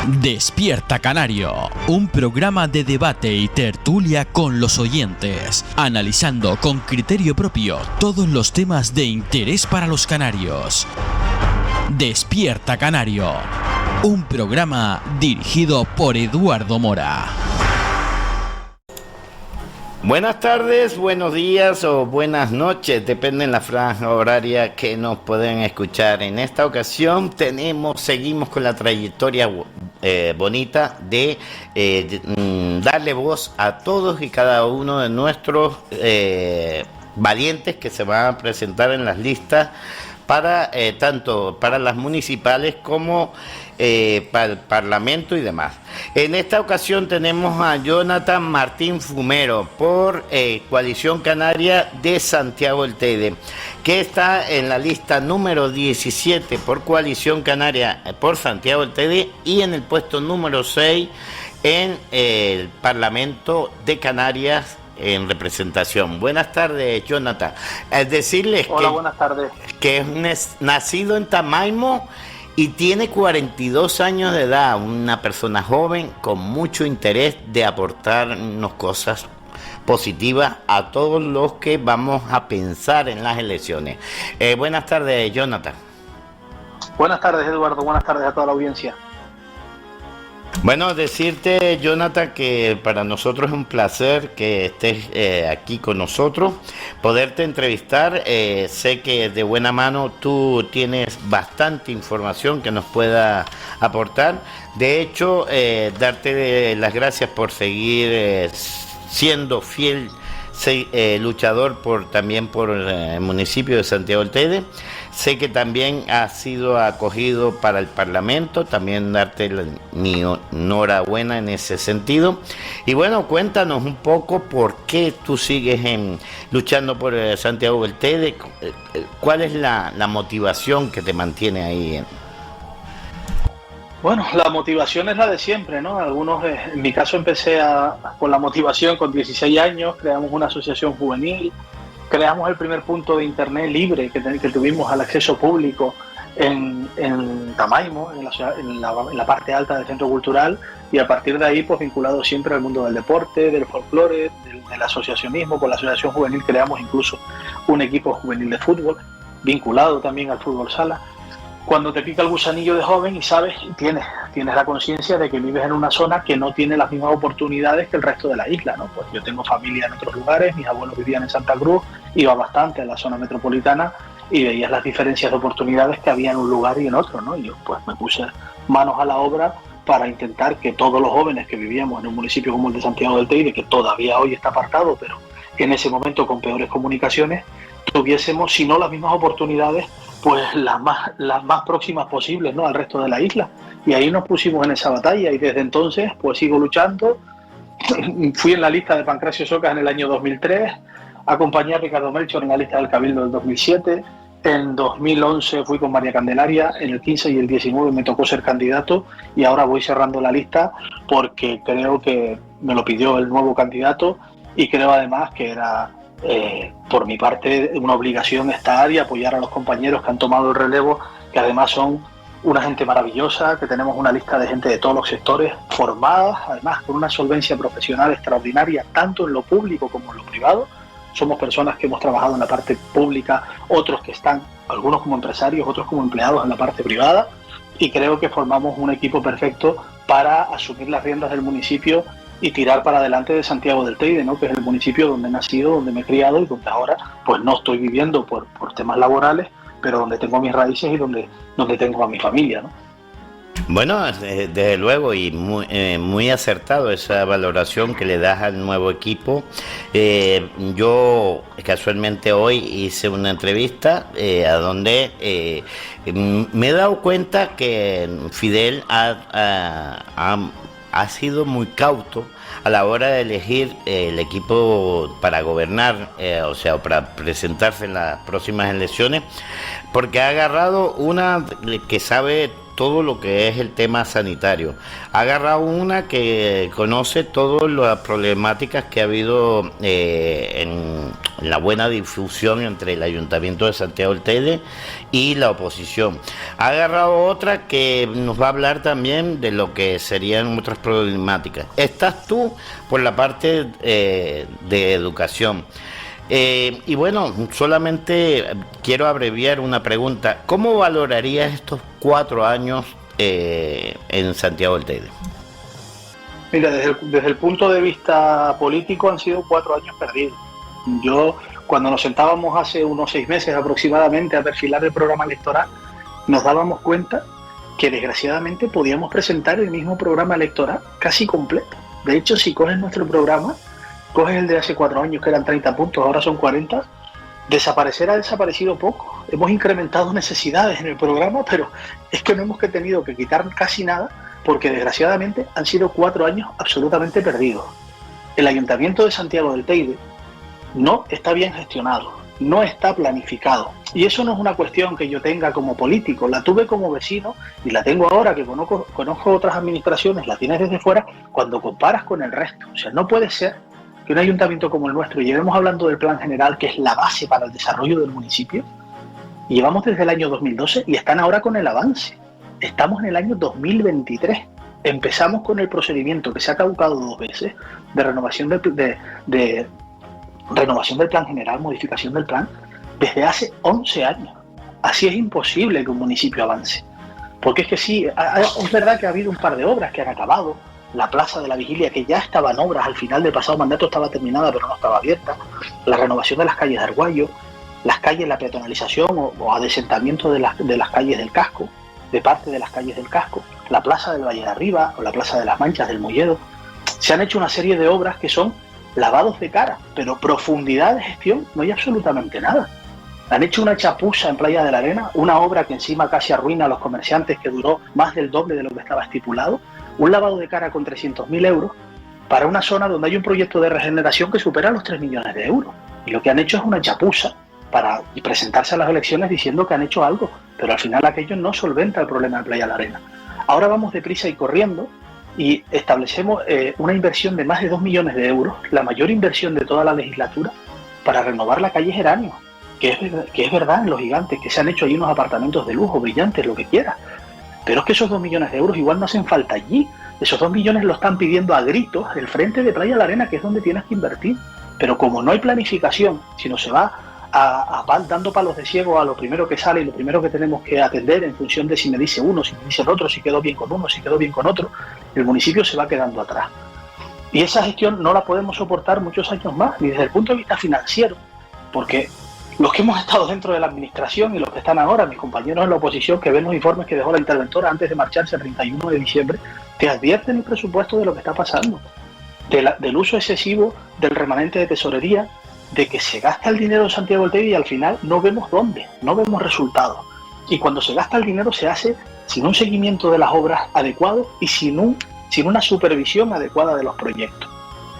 Despierta Canario, un programa de debate y tertulia con los oyentes, analizando con criterio propio todos los temas de interés para los canarios. Despierta Canario, un programa dirigido por Eduardo Mora. Buenas tardes, buenos días o buenas noches, depende de la franja horaria que nos pueden escuchar. En esta ocasión seguimos con la trayectoria bonita de darle voz a todos y cada uno de nuestros valientes que se van a presentar en las listas para tanto para las municipales como para el Parlamento y demás. En esta ocasión tenemos a Jonathan Martín Fumero por Coalición Canaria de Santiago del Teide, que está en la lista número 17 por Coalición Canaria por Santiago del Teide y en el puesto número 6 en el Parlamento de Canarias en representación. Buenas tardes, Jonathan. Decirles Hola, buenas tardes. Que es nacido en Tamaimo y tiene 42 años de edad, una persona joven con mucho interés de aportarnos cosas positivas a todos los que vamos a pensar en las elecciones. Buenas tardes, Jonathan. Buenas tardes, Eduardo. Buenas tardes a toda la audiencia. Bueno, decirte, Jonathan, que para nosotros es un placer que estés aquí con nosotros, poderte entrevistar. Sé que de buena mano tú tienes bastante información que nos pueda aportar. De hecho, darte las gracias por seguir siendo fiel luchador también por el municipio de Santiago del Teide. Sé que también ha sido acogido para el Parlamento, también darte mi enhorabuena en ese sentido. Y bueno, cuéntanos un poco por qué tú sigues luchando por Santiago del Teide, cuál es la motivación que te mantiene ahí. Bueno, la motivación es la de siempre, ¿no? Algunos, en mi caso empecé con la motivación con 16 años, creamos una asociación juvenil, creamos el primer punto de internet libre que tuvimos al acceso público en Tamaimo, en la parte alta del centro cultural, y a partir de ahí pues vinculado siempre al mundo del deporte, del folclore, del asociacionismo. Con la asociación juvenil creamos incluso un equipo juvenil de fútbol, vinculado también al fútbol sala. Cuando te pica el gusanillo de joven y sabes, tienes la conciencia de que vives en una zona que no tiene las mismas oportunidades que el resto de la isla, ¿no? Pues yo tengo familia en otros lugares, mis abuelos vivían en Santa Cruz, iba bastante a la zona metropolitana y veías las diferencias de oportunidades que había en un lugar y en otro, ¿no? Y yo pues me puse manos a la obra para intentar que todos los jóvenes que vivíamos en un municipio como el de Santiago del Teide, que todavía hoy está apartado, pero en ese momento con peores comunicaciones, tuviésemos, si no las mismas oportunidades, pues las más próximas posibles, ¿no?, al resto de la isla. Y ahí nos pusimos en esa batalla y desde entonces pues sigo luchando. Fui en la lista de Pancracio Socas en el año 2003, acompañé a Ricardo Melchor en la lista del Cabildo del 2007, en 2011 fui con María Candelaria, en el 15 y el 19 me tocó ser candidato y ahora voy cerrando la lista porque creo que me lo pidió el nuevo candidato y creo además que era por mi parte una obligación estar y apoyar a los compañeros que han tomado el relevo, que además son una gente maravillosa, que tenemos una lista de gente de todos los sectores formadas, además con una solvencia profesional extraordinaria, tanto en lo público como en lo privado. Somos personas que hemos trabajado en la parte pública, otros que están, algunos como empresarios, otros como empleados en la parte privada, y creo que formamos un equipo perfecto para asumir las riendas del municipio y tirar para adelante de Santiago del Teide, ¿no?, que es el municipio donde he nacido, donde me he criado y donde ahora pues no estoy viviendo por temas laborales, pero donde tengo mis raíces y donde tengo a mi familia, ¿no? Bueno, desde luego, y muy acertado esa valoración que le das al nuevo equipo. Yo casualmente hoy hice una entrevista a donde me he dado cuenta que Fidel ha sido muy cauto a la hora de elegir el equipo para gobernar, o sea, para presentarse en las próximas elecciones, porque ha agarrado una que sabe todo lo que es el tema sanitario. Ha agarrado una que conoce todas las problemáticas que ha habido en la buena difusión entre el Ayuntamiento de Santiago del Teide y la oposición. Ha agarrado otra que nos va a hablar también de lo que serían otras problemáticas. Estás tú por la parte de educación. Y bueno, solamente quiero abreviar una pregunta. ¿Cómo valorarías estos 4 años en Santiago del Teide? Mira, desde el punto de vista político han sido 4 años perdidos. Yo, cuando nos sentábamos hace unos 6 meses aproximadamente a perfilar el programa electoral, nos dábamos cuenta que desgraciadamente podíamos presentar el mismo programa electoral casi completo. De hecho, si coges nuestro programa, coges el de hace 4 años, que eran 30 puntos, ahora son 40, desaparecer ha desaparecido poco. Hemos incrementado necesidades en el programa, pero es que no hemos tenido que quitar casi nada, porque desgraciadamente han sido 4 años absolutamente perdidos. El Ayuntamiento de Santiago del Teide no está bien gestionado, no está planificado. Y eso no es una cuestión que yo tenga como político, la tuve como vecino y la tengo ahora que conozco otras administraciones, la tienes desde fuera, cuando comparas con el resto. O sea, no puede ser que un ayuntamiento como el nuestro, llevemos hablando del plan general, que es la base para el desarrollo del municipio, y llevamos desde el año 2012 y están ahora con el avance. Estamos en el año 2023. Empezamos con el procedimiento que se ha caducado 2 veces de renovación renovación del plan general, modificación del plan, desde hace 11 años. Así es imposible que un municipio avance. Porque es que sí, es verdad que ha habido un par de obras que han acabado. La Plaza de la Vigilia, que ya estaba en obras, al final del pasado mandato estaba terminada pero no estaba abierta. La renovación de las calles de Argüello, las calles, la peatonalización o adesentamiento de las calles del casco, de parte de las calles del casco, la Plaza del Valle de Arriba o la Plaza de las Manchas del Molledo. Se han hecho una serie de obras que son lavados de cara, pero profundidad de gestión no hay absolutamente nada. Han hecho una chapuza en Playa de la Arena, una obra que encima casi arruina a los comerciantes, que duró más del doble de lo que estaba estipulado, un lavado de cara con 300.000 euros para una zona donde hay un proyecto de regeneración que supera los 3 millones de euros. Y lo que han hecho es una chapuza para presentarse a las elecciones diciendo que han hecho algo, pero al final aquello no solventa el problema de Playa de la Arena. Ahora vamos deprisa y corriendo y establecemos una inversión de más de 2 millones de euros, la mayor inversión de toda la legislatura, para renovar la calle Geranio, que es verdad en Los Gigantes, que se han hecho ahí unos apartamentos de lujo, brillantes, lo que quieras. Pero es que esos 2 millones de euros igual no hacen falta allí. Esos 2 millones lo están pidiendo a gritos el frente de Playa de la Arena, que es donde tienes que invertir. Pero como no hay planificación, sino se va dando palos de ciego a lo primero que sale y lo primero que tenemos que atender en función de si me dice uno, si me dice el otro, si quedó bien con uno, si quedó bien con otro, el municipio se va quedando atrás. Y esa gestión no la podemos soportar muchos años más, ni desde el punto de vista financiero, porque los que hemos estado dentro de la administración y los que están ahora, mis compañeros en la oposición, que ven los informes que dejó la interventora antes de marcharse el 31 de diciembre, te advierten el presupuesto de lo que está pasando, del uso excesivo del remanente de tesorería, de que se gasta el dinero en Santiago del Teide y al final no vemos dónde, no vemos resultados. Y cuando se gasta el dinero se hace sin un seguimiento de las obras adecuado y sin una supervisión adecuada de los proyectos.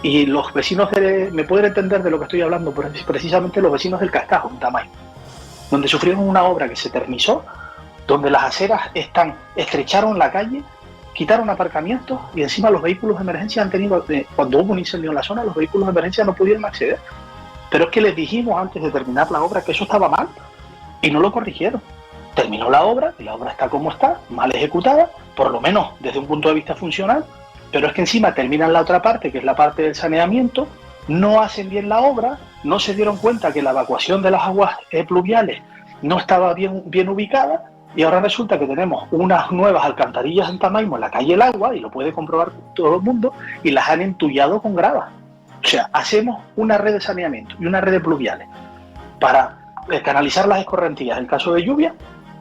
Y los vecinos me pueden entender de lo que estoy hablando, precisamente los vecinos del Cascajo, en Tamayo, donde sufrieron una obra que se terminó, donde las aceras estrecharon la calle, quitaron aparcamientos y encima los vehículos de emergencia han tenido, cuando hubo un incendio en la zona, los vehículos de emergencia no pudieron acceder. Pero es que les dijimos antes de terminar la obra que eso estaba mal y no lo corrigieron. Terminó la obra y la obra está como está, mal ejecutada, por lo menos desde un punto de vista funcional, pero es que encima terminan la otra parte, que es la parte del saneamiento, no hacen bien la obra, no se dieron cuenta que la evacuación de las aguas pluviales no estaba bien ubicada y ahora resulta que tenemos unas nuevas alcantarillas en Tamaimo, en la calle El Agua, y lo puede comprobar todo el mundo, y las han entullado con grava. O sea, hacemos una red de saneamiento y una red de pluviales para canalizar las escorrentías en caso de lluvia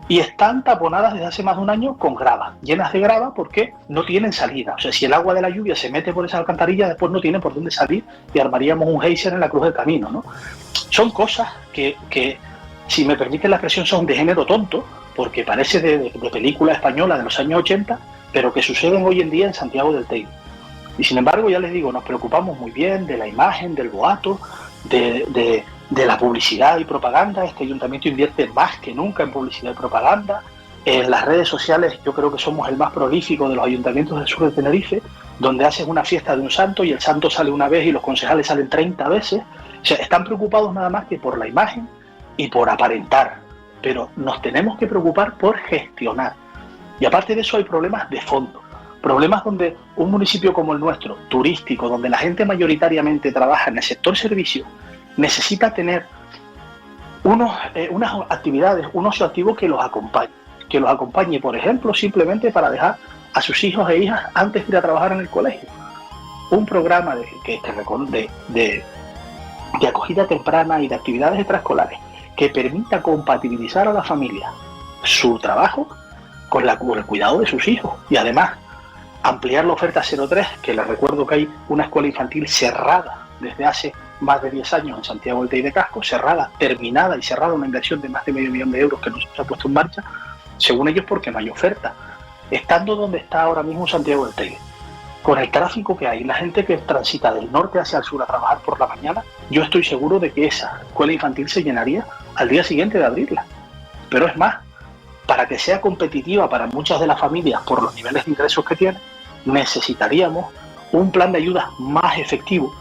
y están taponadas desde hace más de un año con grava, llenas de grava porque no tienen salida. O sea, si el agua de la lluvia se mete por esa alcantarilla, después no tiene por dónde salir y armaríamos un geyser en la cruz del camino, ¿no? Son cosas que si me permiten la expresión, son de género tonto, porque parece de película española de los años 80, pero que suceden hoy en día en Santiago del Teide. Y sin embargo, ya les digo, nos preocupamos muy bien de la imagen, del boato, de la publicidad y propaganda. Este ayuntamiento invierte más que nunca en publicidad y propaganda. En las redes sociales yo creo que somos el más prolífico de los ayuntamientos del sur de Tenerife, donde haces una fiesta de un santo y el santo sale una vez y los concejales salen 30 veces. O sea, están preocupados nada más que por la imagen y por aparentar, pero nos tenemos que preocupar por gestionar. Y aparte de eso hay problemas de fondo, problemas donde un municipio como el nuestro, turístico, donde la gente mayoritariamente trabaja en el sector servicio, necesita tener unas actividades, un ocio activo que los acompañe, por ejemplo, simplemente para dejar a sus hijos e hijas antes de ir a trabajar en el colegio. Un programa de acogida temprana y de actividades extraescolares que permita compatibilizar a la familia su trabajo con el cuidado de sus hijos, y además ampliar la oferta 03, que les recuerdo que hay una escuela infantil cerrada desde hace más de 10 años en Santiago del Teide Casco, terminada y cerrada, una inversión de más de medio millón de euros que no se ha puesto en marcha, según ellos porque no hay oferta. Estando donde está ahora mismo Santiago del Teide, con el tráfico que hay, la gente que transita del norte hacia el sur a trabajar por la mañana, yo estoy seguro de que esa escuela infantil se llenaría al día siguiente de abrirla. Pero es más, para que sea competitiva para muchas de las familias por los niveles de ingresos que tienen, necesitaríamos un plan de ayuda más efectivo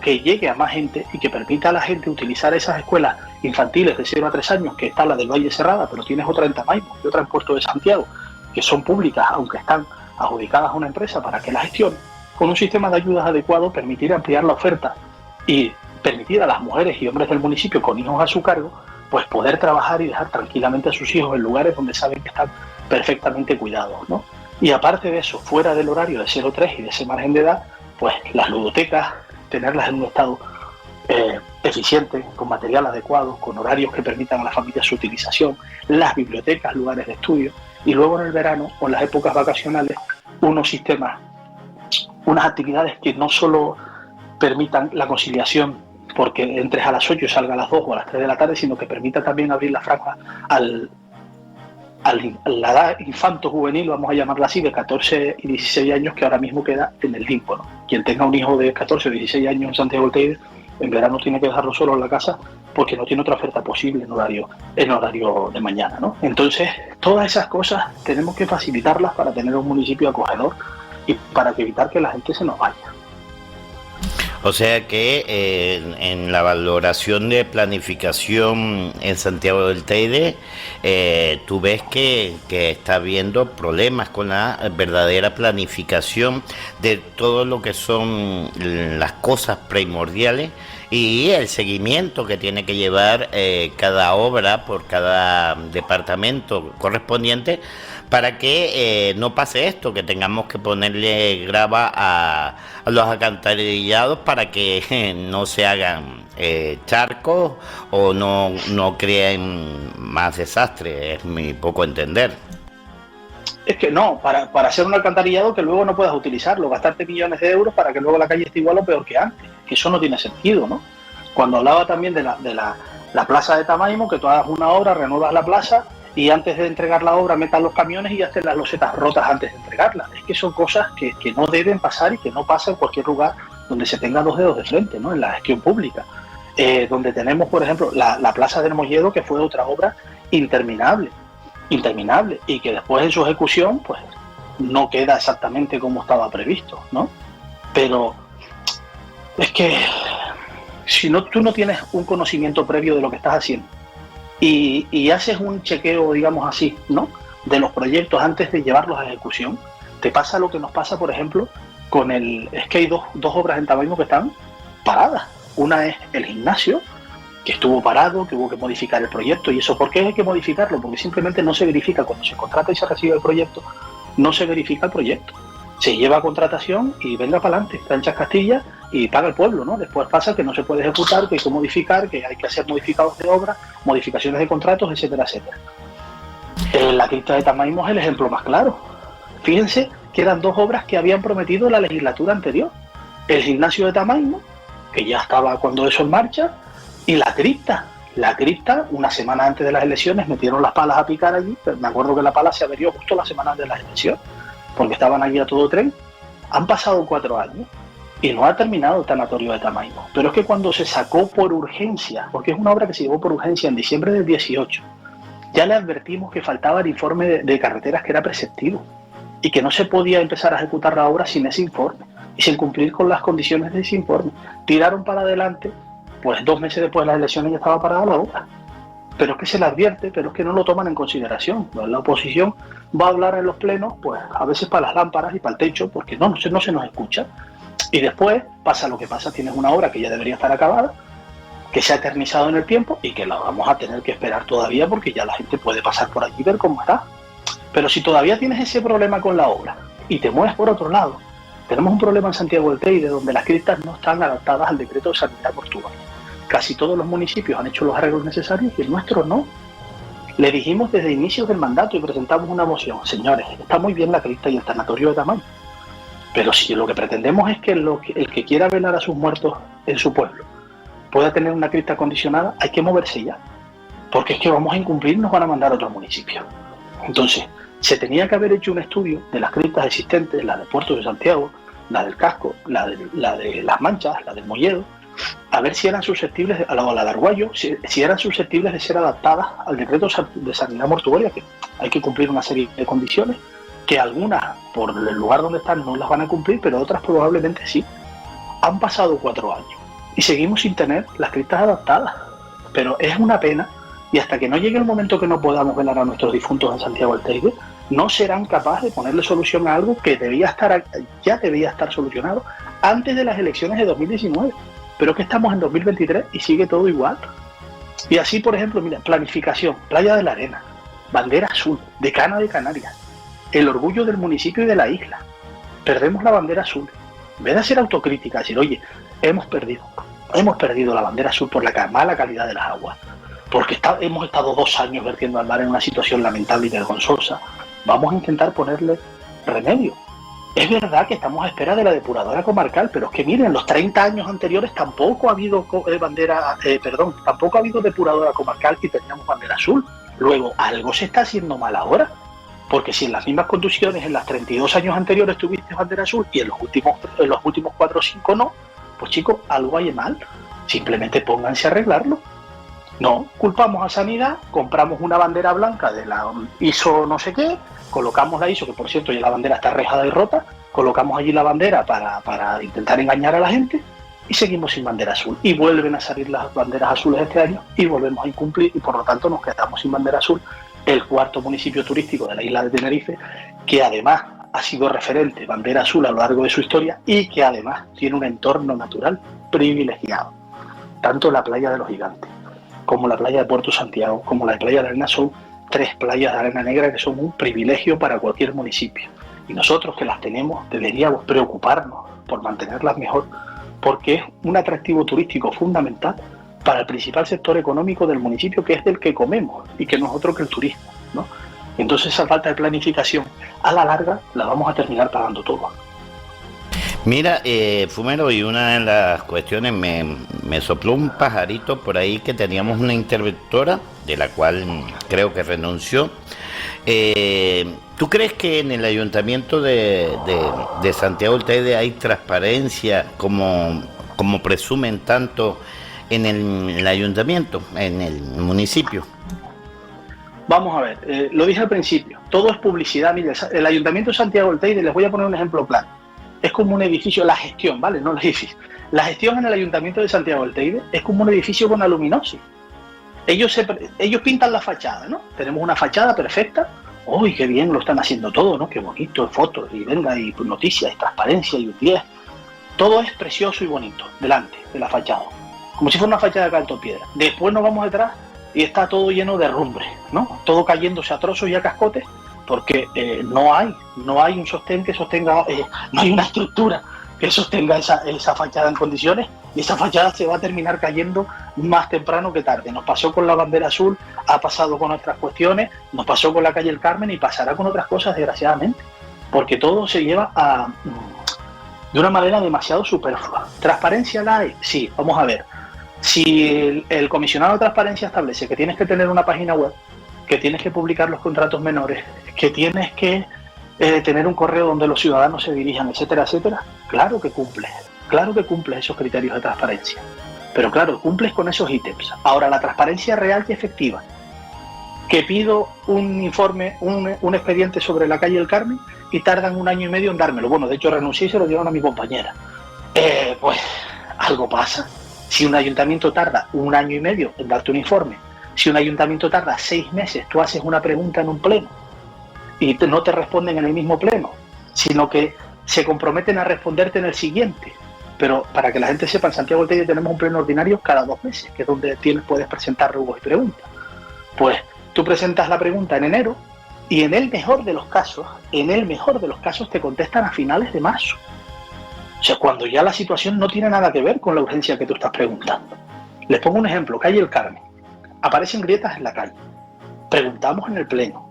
que llegue a más gente y que permita a la gente utilizar esas escuelas infantiles de 0 a 3 años, que está la del Valle cerrada, pero tienes otra en Tamaimo y otra en Puerto de Santiago, que son públicas, aunque están adjudicadas a una empresa para que la gestione. Con un sistema de ayudas adecuado, permitir ampliar la oferta y permitir a las mujeres y hombres del municipio con hijos a su cargo, pues poder trabajar y dejar tranquilamente a sus hijos en lugares donde saben que están perfectamente cuidados, ¿no? Y aparte de eso, fuera del horario de 0-3 y de ese margen de edad, pues las ludotecas, tenerlas en un estado eficiente, con material adecuado, con horarios que permitan a las familias su utilización, las bibliotecas, lugares de estudio, y luego en el verano o en las épocas vacacionales, unos sistemas, unas actividades que no solo permitan la conciliación porque entres a las 8 y salga a las 2 o a las 3 de la tarde, sino que permita también abrir la franja a la edad infanto-juvenil, vamos a llamarla así, de 14 y 16 años, que ahora mismo queda en el limbo, ¿no? Quien tenga un hijo de 14 o 16 años en Santiago del Teide, en verano tiene que dejarlo solo en la casa porque no tiene otra oferta posible en horario de mañana, ¿no? Entonces, todas esas cosas tenemos que facilitarlas para tener un municipio acogedor y para evitar que la gente se nos vaya. O sea que en la valoración de planificación en Santiago del Teide, tú ves que está habiendo problemas con la verdadera planificación de todo lo que son las cosas primordiales y el seguimiento que tiene que llevar cada obra por cada departamento correspondiente, para que no pase esto, que tengamos que ponerle grava a los alcantarillados para que no se hagan charcos o no creen más desastres, es mi poco entender. Es que no, para hacer un alcantarillado que luego no puedas utilizarlo, gastarte millones de euros para que luego la calle esté igual o peor que antes, que eso no tiene sentido, ¿no? Cuando hablaba también de la plaza de Tamaimo, que tú hagas una obra, renuevas la plaza y antes de entregar la obra metas los camiones y ya estén las losetas rotas antes de entregarlas. Es que son cosas que no deben pasar y que no pasan en cualquier lugar donde se tenga dos dedos de frente, ¿no? En la gestión pública. Donde tenemos, por ejemplo, la Plaza del Molledo, que fue otra obra interminable, y que después en su ejecución pues no queda exactamente como estaba previsto, ¿no? Pero es que si tú no tienes un conocimiento previo de lo que estás haciendo y haces un chequeo, digamos así, ¿no?, de los proyectos antes de llevarlos a ejecución, te pasa lo que nos pasa, por ejemplo, es que hay dos obras en Tamaimo que están paradas. Una es el gimnasio, que estuvo parado, que hubo que modificar el proyecto. ¿Y eso por qué hay que modificarlo? Porque simplemente no se verifica cuando se contrata y se recibe el proyecto, no se verifica el proyecto. Se lleva a contratación y venga para adelante, planchas Castilla y paga el pueblo, ¿no? Después pasa que no se puede ejecutar, que hay que modificar, que hay que hacer modificados de obra, modificaciones de contratos, etcétera, etcétera. La cripta de Tamaimo es el ejemplo más claro. Fíjense que eran dos obras que habían prometido la legislatura anterior. El gimnasio de Tamaimo, que ya estaba cuando eso en marcha, y la cripta. La cripta, una semana antes de las elecciones, metieron las palas a picar allí. Pero me acuerdo que la pala se averió justo la semana de las elecciones, porque estaban allí a todo tren. Han pasado 4 años y no ha terminado el tanatorio de Tamaimo. Pero es que cuando se sacó por urgencia, porque es una obra que se llevó por urgencia en diciembre del 18, ya le advertimos que faltaba el informe de carreteras que era preceptivo y que no se podía empezar a ejecutar la obra sin ese informe y sin cumplir con las condiciones de ese informe. Tiraron para adelante, pues 2 meses después de las elecciones ya estaba parada la obra. Pero es que se le advierte, pero es que no lo toman en consideración. La oposición va a hablar en los plenos, pues a veces para las lámparas y para el techo, porque no se nos escucha. Y después pasa lo que pasa, tienes una obra que ya debería estar acabada, que se ha eternizado en el tiempo y que la vamos a tener que esperar todavía porque ya la gente puede pasar por allí y ver cómo está. Pero si todavía tienes ese problema con la obra y te mueves por otro lado, tenemos un problema en Santiago del Teide donde las criptas no están adaptadas al decreto de sanidad portuaria. Casi todos los municipios han hecho los arreglos necesarios y el nuestro no. Le dijimos desde inicios del mandato y presentamos una moción: señores, está muy bien la cripta y el tanatorio de tamaño, pero si lo que pretendemos es que el que quiera velar a sus muertos en su pueblo pueda tener una cripta acondicionada, hay que moverse ya, porque es que vamos a incumplir, nos van a mandar a otros municipios. Entonces, se tenía que haber hecho un estudio de las criptas existentes, la de Puerto de Santiago, la del Casco, la de Las Manchas, la del Molledo, a ver si eran susceptibles, a la de Arguayo, si eran susceptibles de ser adaptadas al decreto de sanidad mortuoria, que hay que cumplir una serie de condiciones, que algunas, por el lugar donde están, no las van a cumplir, pero otras probablemente sí. Han pasado 4 años y seguimos sin tener las criptas adaptadas, pero es una pena, y hasta que no llegue el momento que no podamos velar a nuestros difuntos en Santiago del Teide, no serán capaces de ponerle solución a algo que ya debía estar solucionado antes de las elecciones de 2019. Pero que estamos en 2023 y sigue todo igual. Y así, por ejemplo, mira, planificación, Playa de la Arena, bandera azul, Decana de Canarias, el orgullo del municipio y de la isla. Perdemos la bandera azul. En vez de hacer autocrítica, decir, oye, hemos perdido la bandera azul por la mala calidad de las aguas, porque hemos estado 2 años vertiendo al mar en una situación lamentable y vergonzosa. Vamos a intentar ponerle remedio. Es verdad que estamos a espera de la depuradora comarcal, pero es que miren, en los 30 años anteriores tampoco ha habido tampoco ha habido depuradora comarcal y teníamos bandera azul. Luego, algo se está haciendo mal ahora, porque si en las mismas condiciones en los 32 años anteriores tuviste bandera azul y en los últimos 4 o 5 no, pues chicos, algo hay mal. Simplemente pónganse a arreglarlo. No, culpamos a Sanidad, compramos una bandera blanca de la ISO no sé qué, colocamos la ISO, que por cierto ya la bandera está rejada y rota, colocamos allí la bandera para intentar engañar a la gente y seguimos sin bandera azul. Y vuelven a salir las banderas azules este año y volvemos a incumplir y por lo tanto nos quedamos sin bandera azul, el 4º municipio turístico de la isla de Tenerife, que además ha sido referente bandera azul a lo largo de su historia y que además tiene un entorno natural privilegiado. Tanto la playa de los Gigantes, como la playa de Puerto Santiago, como la playa de Arena son 3 playas de arena negra que son un privilegio para cualquier municipio. Y nosotros que las tenemos deberíamos preocuparnos por mantenerlas mejor, porque es un atractivo turístico fundamental para el principal sector económico del municipio, que es del que comemos y que no es otro que el turismo, ¿no? Entonces esa falta de planificación a la larga la vamos a terminar pagando todos. Mira, Fumero, y una de las cuestiones, me sopló un pajarito por ahí que teníamos una interventora, de la cual creo que renunció. ¿Tú crees que en el ayuntamiento de Santiago del Teide hay transparencia como presumen tanto en el ayuntamiento, en el municipio? Vamos a ver, lo dije al principio, todo es publicidad. Mire, el ayuntamiento de Santiago del Teide, les voy a poner un ejemplo claro. Es como un edificio, la gestión, ¿vale? No el edificio. La gestión en el Ayuntamiento de Santiago del Teide es como un edificio con aluminosis. Ellos pintan la fachada, ¿no? Tenemos una fachada perfecta. ¡Uy, qué bien lo están haciendo todo!, ¿no? ¡Qué bonito! Fotos, y venga, y noticias, y transparencia, y UTIES. Todo es precioso y bonito delante de la fachada. Como si fuera una fachada de cartopiedra. Después nos vamos detrás y está todo lleno de herrumbre, ¿no? Todo cayéndose a trozos y a cascotes, porque no hay un sostén que sostenga, no hay una estructura que sostenga esa fachada en condiciones, y esa fachada se va a terminar cayendo más temprano que tarde. Nos pasó con la bandera azul, ha pasado con otras cuestiones, nos pasó con la calle El Carmen y pasará con otras cosas, desgraciadamente, porque todo se lleva de una manera demasiado superflua. ¿Transparencia la hay? Sí, vamos a ver. Si el comisionado de transparencia establece que tienes que tener una página web, que tienes que publicar los contratos menores, que tienes que tener un correo donde los ciudadanos se dirijan, etcétera, etcétera, claro que cumples esos criterios de transparencia. Pero claro, cumples con esos ítems. Ahora, la transparencia real y efectiva, que pido un informe, un expediente sobre la calle El Carmen y tardan 1 año y medio en dármelo. Bueno, de hecho renuncié y se lo dieron a mi compañera. Pues algo pasa. Si un ayuntamiento tarda 1 año y medio en darte un informe, si un ayuntamiento tarda 6 meses, tú haces una pregunta en un pleno y no te responden en el mismo pleno, sino que se comprometen a responderte en el siguiente. Pero para que la gente sepa, en Santiago del Teide tenemos un pleno ordinario cada 2 meses, que es donde puedes presentar rubros y preguntas. Pues tú presentas la pregunta en enero y en el mejor de los casos te contestan a finales de marzo. O sea, cuando ya la situación no tiene nada que ver con la urgencia que tú estás preguntando. Les pongo un ejemplo, calle El Carmen. Aparecen grietas en la calle. Preguntamos en el pleno.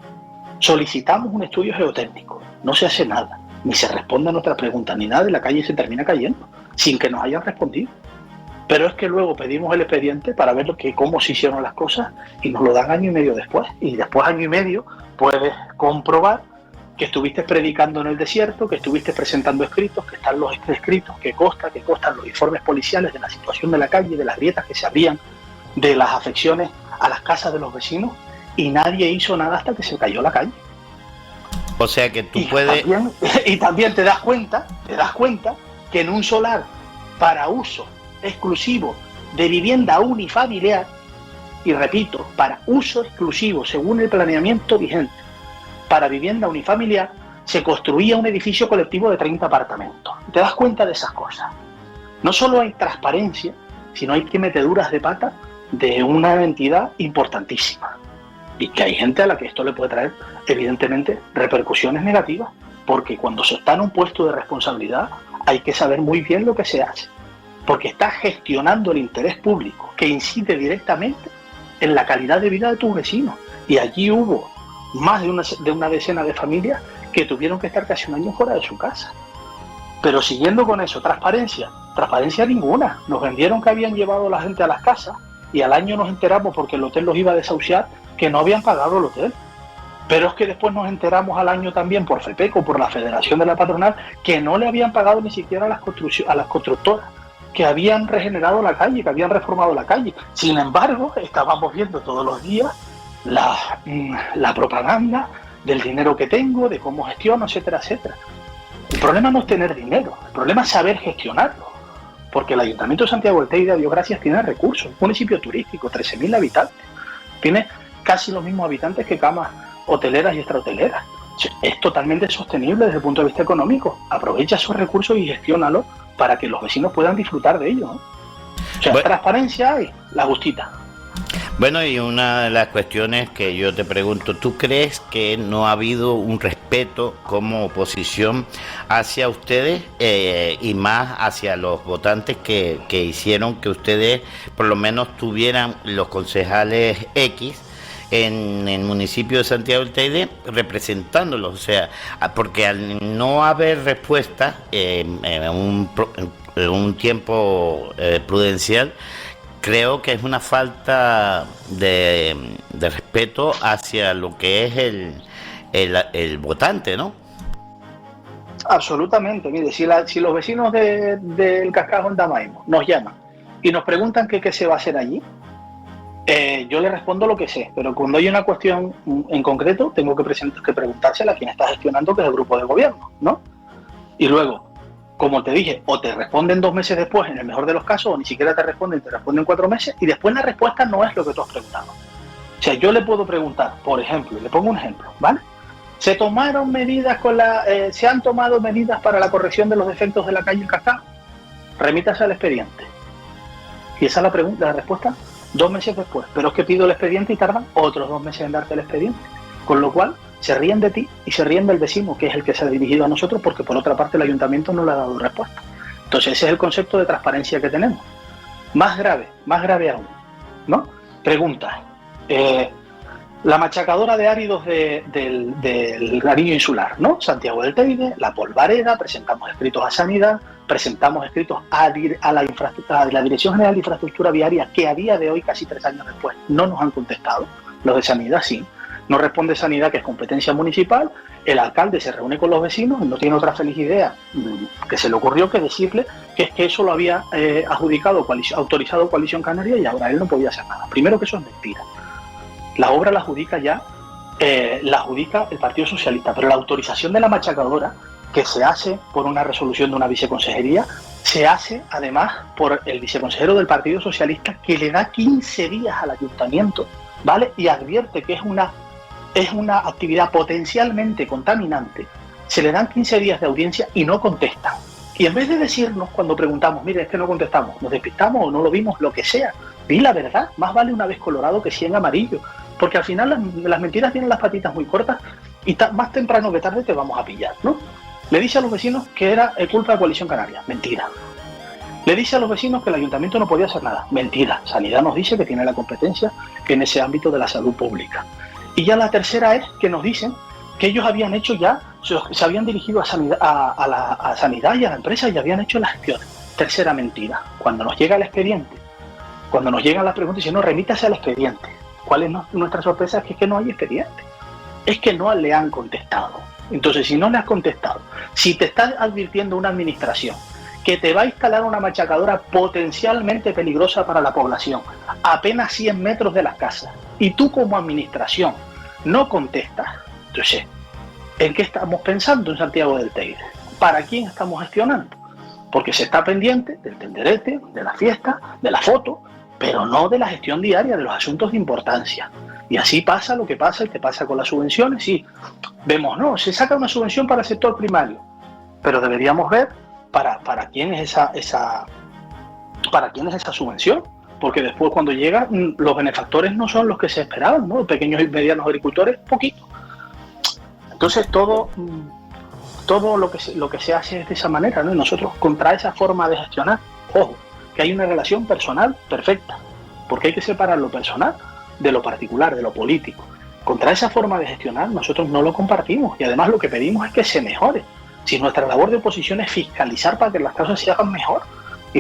Solicitamos un estudio geotécnico. No se hace nada. Ni se responde a nuestras preguntas, ni nada, y la calle se termina cayendo, sin que nos hayan respondido. Pero es que luego pedimos el expediente para ver cómo se hicieron las cosas y nos lo dan 1 año y medio después. Y después de 1 año y medio puedes comprobar que estuviste predicando en el desierto, que estuviste presentando escritos, que están los escritos, que constan los informes policiales de la situación de la calle, de las grietas que se abrían, de las afecciones a las casas de los vecinos, y nadie hizo nada hasta que se cayó la calle. O sea que tú puedes... Y también te das cuenta que en un solar para uso exclusivo de vivienda unifamiliar, y repito, para uso exclusivo según el planeamiento vigente, para vivienda unifamiliar, se construía un edificio colectivo de 30 apartamentos. Te das cuenta de esas cosas. No solo hay transparencia, sino hay que meteduras de pata de una entidad importantísima. Y que hay gente a la que esto le puede traer, evidentemente, repercusiones negativas, porque cuando se está en un puesto de responsabilidad hay que saber muy bien lo que se hace, porque está gestionando el interés público que incide directamente en la calidad de vida de tus vecinos. Y allí hubo más de una decena de familias que tuvieron que estar casi 1 año fuera de su casa. Pero siguiendo con eso, transparencia ninguna. Nos vendieron que habían llevado a la gente a las casas y al año nos enteramos, porque el hotel los iba a desahuciar, que no habían pagado el hotel. Pero es que después nos enteramos al año también por FEPECO, por la Federación de la Patronal, que no le habían pagado ni siquiera a las constructoras que habían regenerado la calle, que habían reformado la calle. Sin embargo, estábamos viendo todos los días la propaganda del dinero que tengo, de cómo gestiono, etcétera, etcétera. El problema no es tener dinero, el problema es saber gestionarlo. Porque el Ayuntamiento de Santiago del Teide, a Dios gracias, tiene recursos. Un municipio turístico, 13.000 habitantes. Tiene casi los mismos habitantes que camas hoteleras y extrahoteleras. Es totalmente sostenible desde el punto de vista económico. Aprovecha esos recursos y gestiónalos para que los vecinos puedan disfrutar de ellos, ¿no? O sea, transparencia hay, la justita. Bueno, y una de las cuestiones que yo te pregunto, ¿tú crees que no ha habido un respeto como oposición hacia ustedes y más hacia los votantes que hicieron que ustedes por lo menos tuvieran los concejales X en el municipio de Santiago del Teide representándolos? O sea, porque al no haber respuesta en un tiempo prudencial, creo que es una falta de respeto hacia lo que es el votante, ¿no? Absolutamente. Mire, si los vecinos del Cascajo en Damaimo nos llaman y nos preguntan qué se va a hacer allí, yo le respondo lo que sé, pero cuando hay una cuestión en concreto tengo que preguntársela a quien está gestionando, que es el grupo de gobierno, ¿no? Y luego, como te dije, o te responden 2 meses después, en el mejor de los casos, o ni siquiera te responden 4 meses, y después la respuesta no es lo que tú has preguntado. O sea, yo le puedo preguntar, por ejemplo, le pongo un ejemplo, ¿vale? ¿Se han tomado medidas para la corrección de los defectos de la calle El Cascajo? Remítase al expediente. Y esa es la respuesta 2 meses después. Pero es que pido el expediente y tardan otros 2 meses en darte el expediente. Con lo cual, se ríen de ti y se ríen del vecino, que es el que se ha dirigido a nosotros, porque por otra parte el ayuntamiento no le ha dado respuesta. Entonces ese es el concepto de transparencia que tenemos. Más grave aún, ¿no? Pregunta. La machacadora de áridos del anillo insular, ¿no? Santiago del Teide, la Polvareda, presentamos escritos a Sanidad, presentamos escritos a la Dirección General de Infraestructura Viaria, que a día de hoy, casi 3 años después, no nos han contestado. Los de Sanidad sí. No responde Sanidad, que es competencia municipal. El alcalde se reúne con los vecinos y no tiene otra feliz idea que se le ocurrió que decirle que es que eso lo había autorizado Coalición Canaria y ahora él no podía hacer nada. Primero, que eso es mentira. La obra la adjudica el Partido Socialista, pero la autorización de la machacadora, que se hace por una resolución de una viceconsejería, se hace además por el viceconsejero del Partido Socialista, que le da 15 días al ayuntamiento, ¿vale? Y advierte que es una actividad potencialmente contaminante. Se le dan 15 días de audiencia y no contesta. Y en vez de decirnos, cuando preguntamos, mire, es que no contestamos, nos despistamos o no lo vimos, lo que sea, di la verdad, más vale una vez colorado que 100 amarillo, porque al final las mentiras tienen las patitas muy cortas y más temprano que tarde te vamos a pillar, ¿no? Le dice a los vecinos que era culpa de Coalición Canaria, mentira. Le dice a los vecinos que el ayuntamiento no podía hacer nada, mentira. Sanidad nos dice que tiene la competencia en ese ámbito de la salud pública. Y ya la tercera es que nos dicen que ellos habían hecho ya, se habían dirigido a Sanidad y a la empresa y habían hecho las gestiones. Tercera mentira. Cuando nos llega el expediente, cuando nos llegan las preguntas, dicen, no, remítase al expediente. ¿Cuál es nuestra sorpresa? Es que no hay expediente. Es que no le han contestado. Entonces, si no le has contestado, si te está advirtiendo una administración que te va a instalar una machacadora potencialmente peligrosa para la población, a apenas 100 metros de las casas, y tú como administración no contestas, entonces, ¿en qué estamos pensando en Santiago del Teide? ¿Para quién estamos gestionando? Porque se está pendiente del tenderete, de la fiesta, de la foto, pero no de la gestión diaria de los asuntos de importancia. Y así pasa lo que pasa y te pasa con las subvenciones. Sí, vemos, no, se saca una subvención para el sector primario, pero deberíamos ver para quién es esa subvención, porque después cuando llega los benefactores no son los que se esperaban, ¿no? Los pequeños y medianos agricultores, poquito. Entonces todo lo que se hace es de esa manera, ¿no? Y nosotros contra esa forma de gestionar, ojo, que hay una relación personal perfecta, porque hay que separar lo personal de lo particular, de lo político. Contra esa forma de gestionar nosotros no lo compartimos y además lo que pedimos es que se mejore. Si nuestra labor de oposición es fiscalizar para que las cosas se hagan mejor,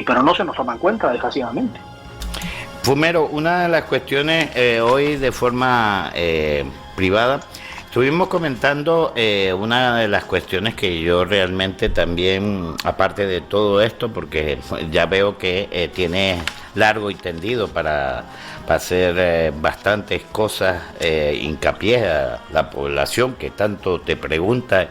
pero no se nos toma en cuenta, desgraciadamente. Fumero, una de las cuestiones hoy de forma privada, estuvimos comentando una de las cuestiones que yo realmente también, aparte de todo esto, porque ya veo que tienes largo y tendido para hacer bastantes cosas, hincapié a la población que tanto te pregunta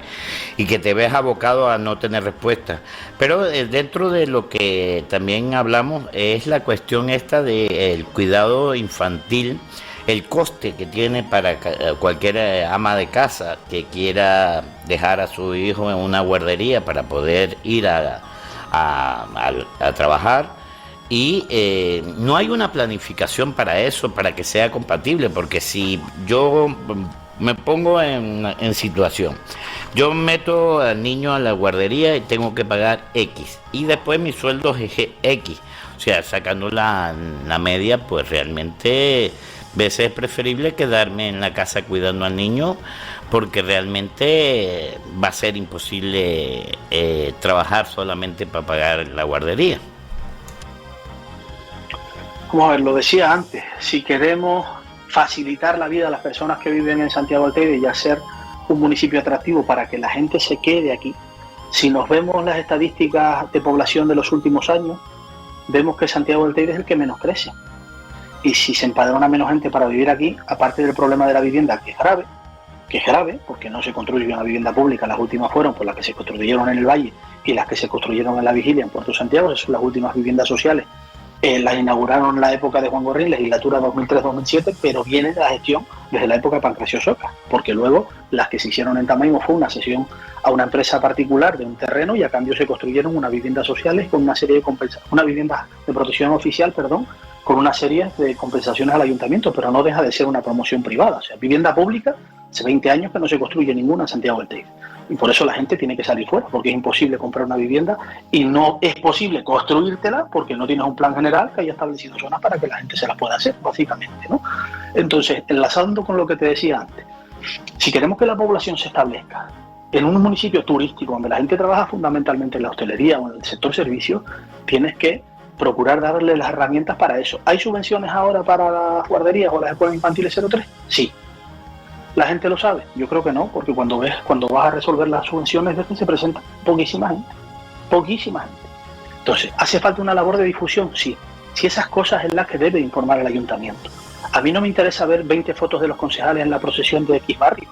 y que te ves abocado a no tener respuesta. Pero dentro de lo que también hablamos es la cuestión esta del cuidado infantil, el coste que tiene para cualquier ama de casa que quiera dejar a su hijo en una guardería para poder ir a trabajar. Y no hay una planificación para eso, para que sea compatible, porque si yo me pongo en situación, yo meto al niño a la guardería y tengo que pagar X, y después mi sueldo es X, o sea, sacando la media, pues realmente a veces es preferible quedarme en la casa cuidando al niño, porque realmente va a ser imposible trabajar solamente para pagar la guardería. Vamos a ver, lo decía antes, si queremos facilitar la vida a las personas que viven en Santiago del Teide y hacer un municipio atractivo para que la gente se quede aquí, si nos vemos las estadísticas de población de los últimos años, vemos que Santiago del Teide es el que menos crece. Y si se empadrona menos gente para vivir aquí, aparte del problema de la vivienda, que es grave, porque no se construye una vivienda pública, las últimas fueron por las que se construyeron en el Valle y las que se construyeron en la Vigilia, en Puerto Santiago, esas son las últimas viviendas sociales. Las inauguraron en la época de Juan Gorrín, legislatura 2003-2007, pero viene de la gestión desde la época de Pancracio Soca, porque luego las que se hicieron en Tamaimo fue una cesión a una empresa particular de un terreno y a cambio se construyeron unas viviendas sociales con una serie de una vivienda de protección oficial, con una serie de compensaciones al ayuntamiento, pero no deja de ser una promoción privada. O sea, vivienda pública, hace 20 años que no se construye ninguna en Santiago del Teide. Y por eso la gente tiene que salir fuera, porque es imposible comprar una vivienda y no es posible construírtela porque no tienes un plan general que haya establecido zonas para que la gente se las pueda hacer, básicamente, ¿no? Entonces, enlazando con lo que te decía antes, si queremos que la población se establezca en un municipio turístico donde la gente trabaja fundamentalmente en la hostelería o en el sector servicios, tienes que procurar darle las herramientas para eso. ¿Hay subvenciones ahora para las guarderías o las escuelas infantiles 03? Sí. ¿La gente lo sabe? Yo creo que no, porque cuando vas a resolver las subvenciones, ves que se presenta poquísima gente. Entonces, ¿hace falta una labor de difusión? Sí. Si esas cosas es las que debe informar el ayuntamiento. A mí no me interesa ver 20 fotos de los concejales en la procesión de X barrio.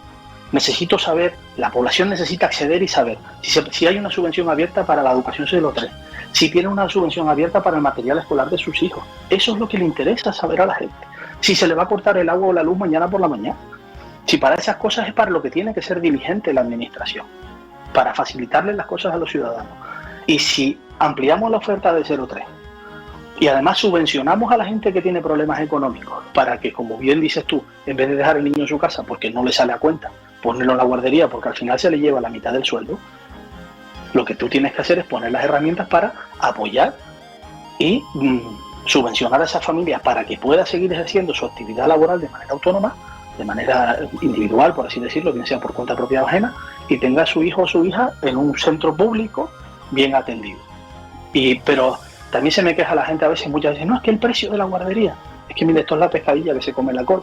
Necesito saber, la población necesita acceder y saber si hay una subvención abierta para la educación siglo III, si tiene una subvención abierta para el material escolar de sus hijos. Eso es lo que le interesa saber a la gente. Si se le va a cortar el agua o la luz mañana por la mañana. Si para esas cosas es para lo que tiene que ser diligente la administración, para facilitarle las cosas a los ciudadanos. Y si ampliamos la oferta de 03 y además subvencionamos a la gente que tiene problemas económicos para que, como bien dices tú, en vez de dejar el niño en su casa porque no le sale a cuenta, ponerlo en la guardería porque al final se le lleva la mitad del sueldo, lo que tú tienes que hacer es poner las herramientas para apoyar y subvencionar a esas familias para que pueda seguir ejerciendo su actividad laboral de manera autónoma, de manera individual, por así decirlo, bien sea por cuenta propia o ajena, y tenga a su hijo o su hija en un centro público bien atendido. Pero también se me queja la gente a veces, muchas veces, no, es que el precio de la guardería, es que mire, esto es la pescadilla que se come la cola.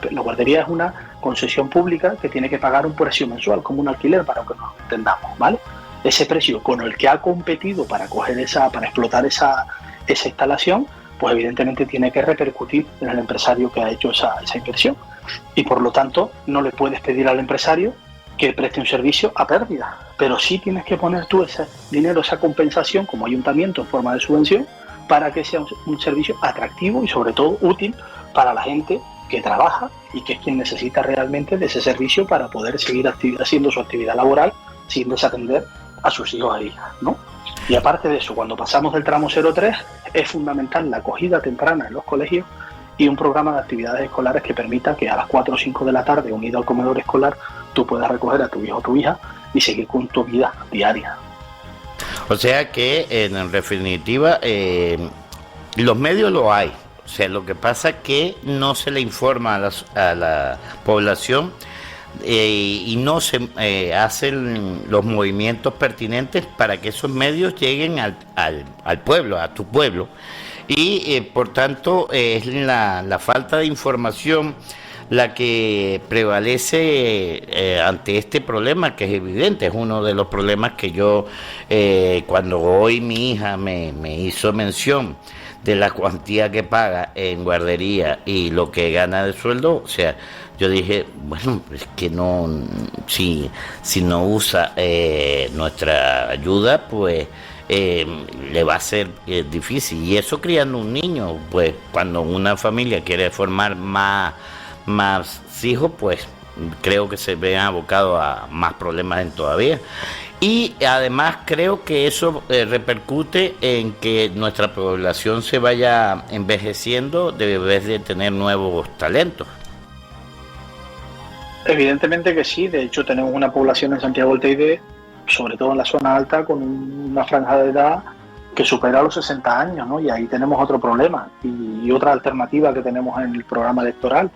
La guardería es una concesión pública que tiene que pagar un precio mensual, como un alquiler, para que nos entendamos, ¿vale? Ese precio con el que ha competido para explotar esa instalación, pues evidentemente tiene que repercutir en el empresario que ha hecho esa inversión. Y por lo tanto, no le puedes pedir al empresario que preste un servicio a pérdida, pero sí tienes que poner tú ese dinero, esa compensación como ayuntamiento en forma de subvención, para que sea un servicio atractivo y sobre todo útil para la gente que trabaja y que es quien necesita realmente de ese servicio para poder seguir haciendo su actividad laboral sin desatender a sus hijos e hijas, ¿no? Y aparte de eso, cuando pasamos del tramo 03, es fundamental la acogida temprana en los colegios y un programa de actividades escolares que permita que a las 4 o 5 de la tarde, unido al comedor escolar, tú puedas recoger a tu hijo o tu hija y seguir con tu vida diaria. O sea que, en definitiva, los medios lo hay. O sea, lo que pasa es que no se le informa a la población y no se hacen los movimientos pertinentes para que esos medios lleguen al pueblo, a tu pueblo. Y por tanto es la falta de información la que prevalece ante este problema, que es evidente, es uno de los problemas que yo, cuando hoy mi hija me hizo mención de la cuantía que paga en guardería y lo que gana de sueldo, o sea, yo dije, bueno, es que no, si no usa nuestra ayuda, pues le va a ser difícil. Y eso criando un niño, pues cuando una familia quiere formar más hijos, pues creo que se ve abocado a más problemas todavía. Y además creo que eso repercute en que nuestra población se vaya envejeciendo de vez de tener nuevos talentos. Evidentemente que sí, de hecho tenemos una población en Santiago del Teide, sobre todo en la zona alta, con una franja de edad que supera los 60 años, ¿no? Y ahí tenemos otro problema y otra alternativa que tenemos en el programa electoral.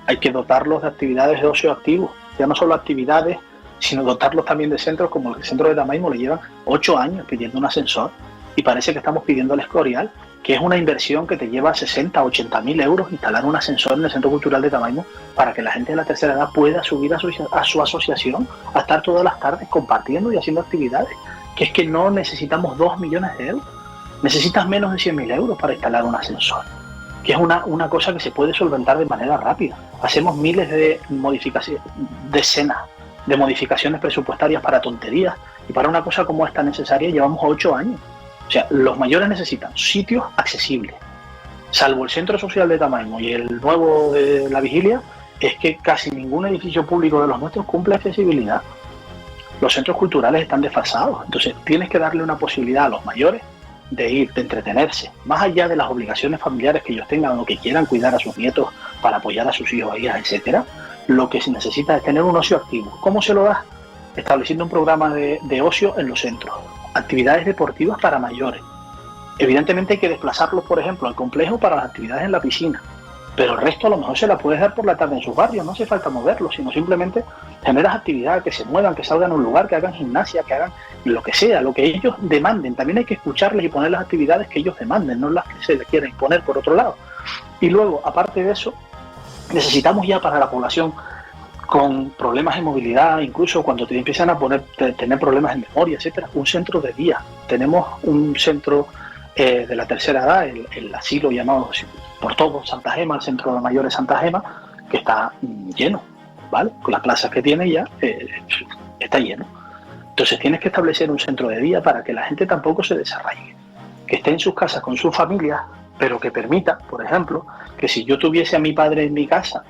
Hay que dotarlos de actividades de ocio activo, ya no solo actividades, sino dotarlos también de centros como el centro de Tamaimo. Le llevan 8 años pidiendo un ascensor y parece que estamos pidiendo el Escorial, que es una inversión que te lleva 60 o 80 mil euros instalar un ascensor en el Centro Cultural de Tamaimo para que la gente de la tercera edad pueda subir a su asociación, a estar todas las tardes compartiendo y haciendo actividades, que es que no necesitamos 2 millones de euros, necesitas menos de 100.000 euros para instalar un ascensor, que es una cosa que se puede solventar de manera rápida. Hacemos miles de modificaciones, decenas de modificaciones presupuestarias para tonterías, y para una cosa como esta necesaria llevamos 8 años. O sea, los mayores necesitan sitios accesibles. Salvo el Centro Social de Tamaimo y el nuevo de la Vigilia, es que casi ningún edificio público de los nuestros cumple accesibilidad. Los centros culturales están desfasados, entonces tienes que darle una posibilidad a los mayores de ir, de entretenerse, más allá de las obligaciones familiares que ellos tengan o que quieran cuidar a sus nietos para apoyar a sus hijos e hijas, etcétera. Lo que se necesita es tener un ocio activo. ¿Cómo se lo da? Estableciendo un programa de ocio en los centros, actividades deportivas para mayores. Evidentemente hay que desplazarlos, por ejemplo, al complejo para las actividades en la piscina, pero el resto a lo mejor se la puedes dar por la tarde en sus barrios, no hace falta moverlos, sino simplemente generas actividades, que se muevan, que salgan a un lugar, que hagan gimnasia, que hagan lo que sea, lo que ellos demanden. También hay que escucharles y poner las actividades que ellos demanden, no las que se les quieren imponer por otro lado. Y luego, aparte de eso, necesitamos ya para la población con problemas de movilidad, incluso cuando te empiezan a tener problemas de memoria, etcétera, un centro de día. Tenemos un centro de la tercera edad, el asilo llamado por todos Santa Gema, el centro de mayores Santa Gema, que está lleno, ¿vale? Con las plazas que tiene ya, está lleno. Entonces tienes que establecer un centro de día para que la gente tampoco se desarraigue, que esté en sus casas con sus familias, pero que permita, por ejemplo, que si yo tuviese a mi padre en mi casa,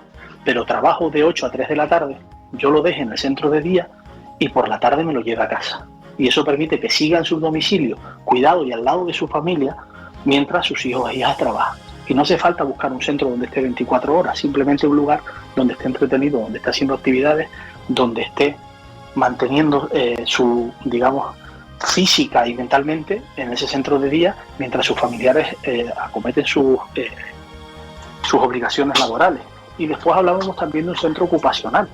pero trabajo de 8 a 3 de la tarde, yo lo deje en el centro de día y por la tarde me lo lleve a casa. Y eso permite que siga en su domicilio, cuidado y al lado de su familia, mientras sus hijos e hijas trabajan. Y no hace falta buscar un centro donde esté 24 horas, simplemente un lugar donde esté entretenido, donde esté haciendo actividades, donde esté manteniendo su, digamos, física y mentalmente en ese centro de día, mientras sus familiares acometen sus obligaciones laborales. Y después hablábamos también de un centro ocupacional.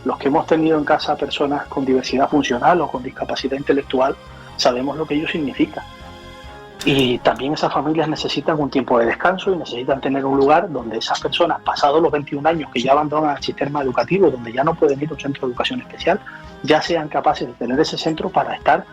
Los que hemos tenido en casa personas con diversidad funcional o con discapacidad intelectual, sabemos lo que ello significa. Y también esas familias necesitan un tiempo de descanso y necesitan tener un lugar donde esas personas, pasados los 21 años que ya abandonan el sistema educativo, donde ya no pueden ir a un centro de educación especial, ya sean capaces de tener ese centro para estar,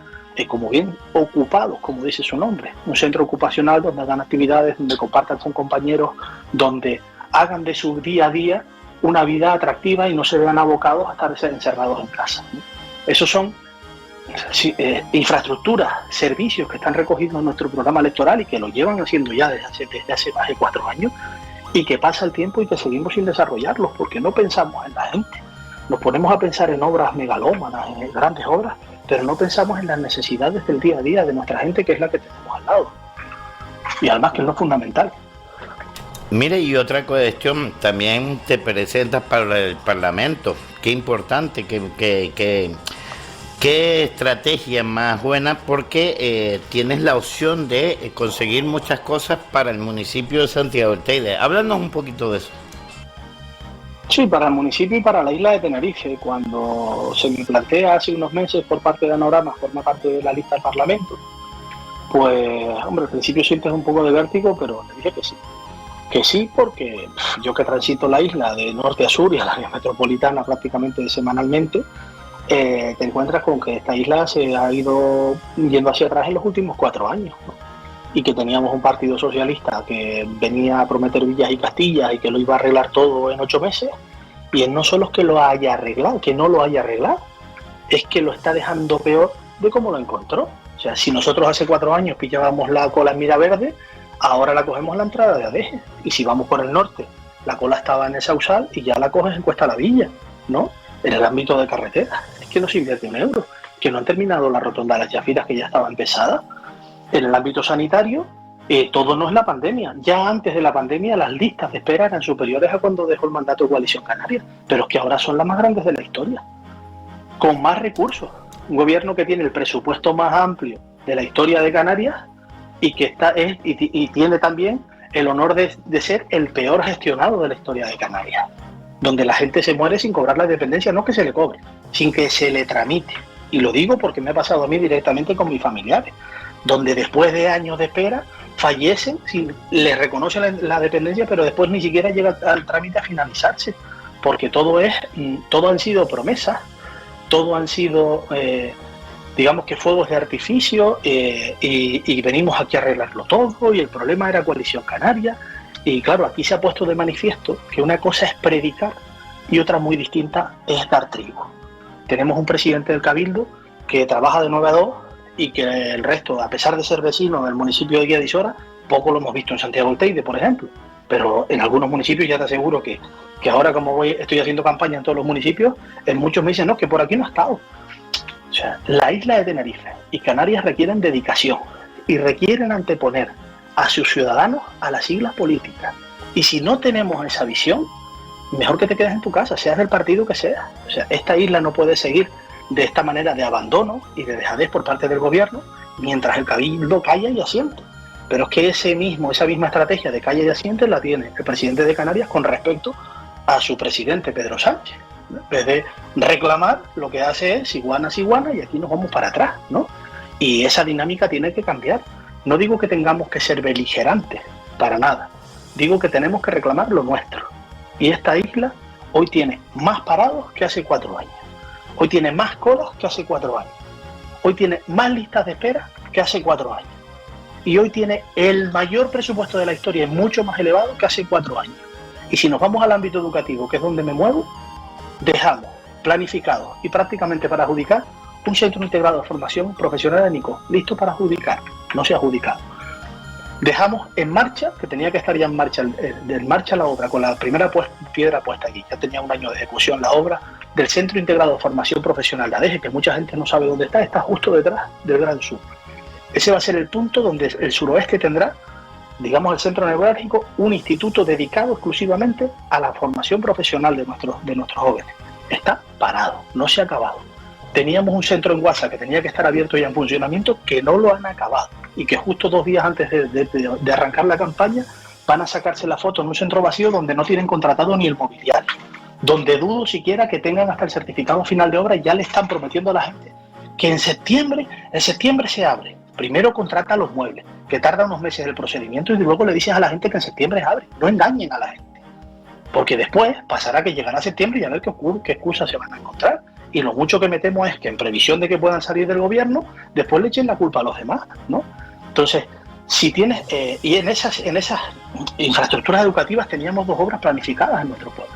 como bien, ocupados, como dice su nombre. Un centro ocupacional donde hagan actividades, donde compartan con compañeros, donde hagan de su día a día una vida atractiva y no se vean abocados a estar encerrados en casa. Esos son infraestructuras, servicios que están recogidos en nuestro programa electoral y que lo llevan haciendo ya desde hace más de 4 años, y que pasa el tiempo y que seguimos sin desarrollarlos porque no pensamos en la gente. Nos ponemos a pensar en obras megalómanas, en grandes obras, pero no pensamos en las necesidades del día a día de nuestra gente, que es la que tenemos al lado. Y además que es lo fundamental. Mire, y otra cuestión, también te presentas para el Parlamento. Qué importante, qué estrategia más buena, porque tienes la opción de conseguir muchas cosas para el municipio de Santiago del Teide. Háblanos un poquito de eso. Sí, para el municipio y para la isla de Tenerife. Cuando se me plantea hace unos meses por parte de Anorama formar parte de la lista del Parlamento, pues, hombre, al principio sientes un poco de vértigo, pero le dije que sí. Que sí, porque yo que transito la isla de norte a sur y a la área metropolitana prácticamente semanalmente, te encuentras con que esta isla se ha ido yendo hacia atrás en los últimos 4 años, ¿no? Y que teníamos un partido socialista que venía a prometer villas y castillas y que lo iba a arreglar todo en 8 meses, y él no solo es que lo haya arreglado, que no lo haya arreglado, es que lo está dejando peor de cómo lo encontró. O sea, si nosotros hace 4 años pillábamos la cola en Miraverde, ahora la cogemos en la entrada de Adeje. Y si vamos por el norte, la cola estaba en el Sausal y ya la coges en Cuesta la Villa, ¿no? En el ámbito de carretera. Es que no se invierte un euro, que no han terminado la rotonda de las Chafiras, que ya estaba empezada. En el ámbito sanitario, todo no es la pandemia. Ya antes de la pandemia las listas de espera eran superiores a cuando dejó el mandato de Coalición Canaria, pero es que ahora son las más grandes de la historia, con más recursos. Un gobierno que tiene el presupuesto más amplio de la historia de Canarias y que tiene también el honor de ser el peor gestionado de la historia de Canarias, donde la gente se muere sin cobrar la dependencia, no que se le cobre, sin que se le tramite. Y lo digo porque me ha pasado a mí directamente con mis familiares, donde después de años de espera fallecen, si les reconocen la dependencia, pero después ni siquiera llega al trámite a finalizarse, porque todo han sido promesas, todo han sido, digamos que fuegos de artificio, y venimos aquí a arreglarlo todo, y el problema era Coalición Canaria. Y claro, aquí se ha puesto de manifiesto que una cosa es predicar y otra muy distinta es dar trigo. Tenemos un presidente del Cabildo que trabaja de 9 a 2 y que el resto, a pesar de ser vecino del municipio de Guía de Isora, poco lo hemos visto en Santiago del Teide, por ejemplo. Pero en algunos municipios ya te aseguro que ahora, como estoy haciendo campaña en todos los municipios, en muchos me dicen, no, que por aquí no ha estado. O sea, la isla de Tenerife y Canarias requieren dedicación y requieren anteponer a sus ciudadanos a las siglas políticas. Y si no tenemos esa visión, mejor que te quedes en tu casa, seas del partido que seas. O sea, esta isla no puede seguir de esta manera de abandono y de dejadez por parte del gobierno, mientras el Cabildo calla y asiente. Pero es que esa misma estrategia de calla y asiente la tiene el presidente de Canarias con respecto a su presidente Pedro Sánchez. En vez de reclamar, lo que hace es iguana y aquí nos vamos para atrás, ¿no? Y esa dinámica tiene que cambiar. No digo que tengamos que ser beligerantes, para nada. Digo que tenemos que reclamar lo nuestro. Y esta isla hoy tiene más parados que hace 4 años. Hoy tiene más colas que hace 4 años. Hoy tiene más listas de espera que hace 4 años. y hoy tiene el mayor presupuesto de la historia, es mucho más elevado que hace 4 años. Y si nos vamos al ámbito educativo, que es donde me muevo, dejamos planificado y prácticamente para adjudicar un centro integrado de formación profesional de NICO, listo para adjudicar, no se ha adjudicado. Dejamos en marcha, que tenía que estar ya en marcha la obra, con la primera piedra puesta aquí, ya tenía 1 año de ejecución la obra del Centro Integrado de Formación Profesional de ADEGE, que mucha gente no sabe dónde está justo detrás del Gran Sur. Ese va a ser el punto donde el suroeste tendrá, digamos, el centro neurálgico, un instituto dedicado exclusivamente a la formación profesional de nuestros jóvenes. Está parado, no se ha acabado. Teníamos un centro en Guasa que tenía que estar abierto y en funcionamiento, que no lo han acabado, y que justo 2 días antes de arrancar la campaña van a sacarse la foto en un centro vacío donde no tienen contratado ni el mobiliario, donde dudo siquiera que tengan hasta el certificado final de obra, y ya le están prometiendo a la gente que en septiembre se abre. Primero contrata los muebles, que tarda unos meses el procedimiento, y luego le dices a la gente que en septiembre se abre. No engañen a la gente, porque después pasará que llegará septiembre y a ver qué excusas se van a encontrar. Y lo mucho que me temo es que en previsión de que puedan salir del gobierno, después le echen la culpa a los demás, ¿no? Entonces, si tienes, y en esas infraestructuras educativas teníamos 2 obras planificadas en nuestro pueblo.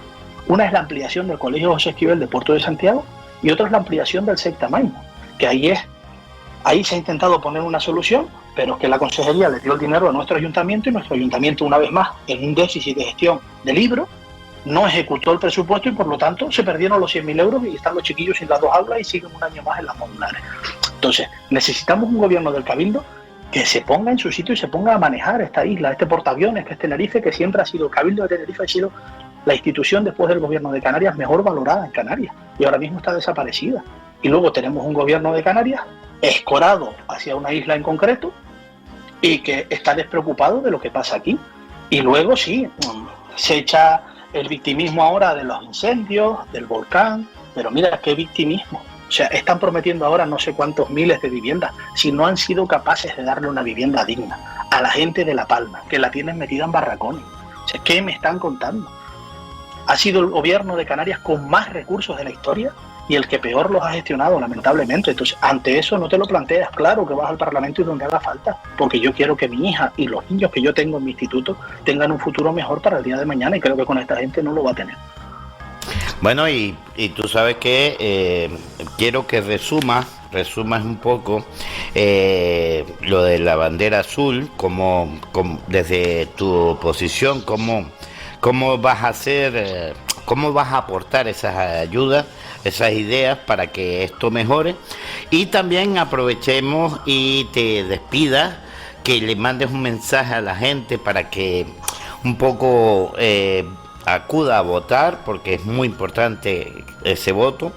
Una es la ampliación del Colegio José Esquivel de Puerto de Santiago, y otra es la ampliación del SEC Tamaimo, que ahí se ha intentado poner una solución, pero es que la consejería le dio el dinero a nuestro ayuntamiento, y nuestro ayuntamiento, una vez más, en un déficit de gestión de libro, no ejecutó el presupuesto, y por lo tanto se perdieron los 100.000 euros y están los chiquillos sin las 2 aulas y siguen 1 año más en las modulares. Entonces, necesitamos un gobierno del Cabildo que se ponga en su sitio y se ponga a manejar esta isla, este portaaviones que es Tenerife, que siempre ha sido, el Cabildo de Tenerife ha sido la institución después del gobierno de Canarias mejor valorada en Canarias, y ahora mismo está desaparecida. Y luego tenemos un gobierno de Canarias escorado hacia una isla en concreto y que está despreocupado de lo que pasa aquí. Y luego sí, se echa el victimismo ahora de los incendios, del volcán, pero mira qué victimismo. O sea, están prometiendo ahora no sé cuántos miles de viviendas, si no han sido capaces de darle una vivienda digna a la gente de La Palma, que la tienen metida en barracones. O sea, ¿qué me están contando? Ha sido el gobierno de Canarias con más recursos de la historia y el que peor los ha gestionado, lamentablemente. Entonces, ante eso no te lo planteas. Claro que vas al Parlamento y donde haga falta, porque yo quiero que mi hija y los niños que yo tengo en mi instituto tengan un futuro mejor para el día de mañana, y creo que con esta gente no lo va a tener. Bueno, y tú sabes que quiero que resumas un poco lo de la bandera azul, como desde tu posición, cómo vas a hacer, cómo vas a aportar esas ayudas, esas ideas para que esto mejore. Y también aprovechemos y te despidas, que le mandes un mensaje a la gente para que un poco acuda a votar, porque es muy importante ese voto.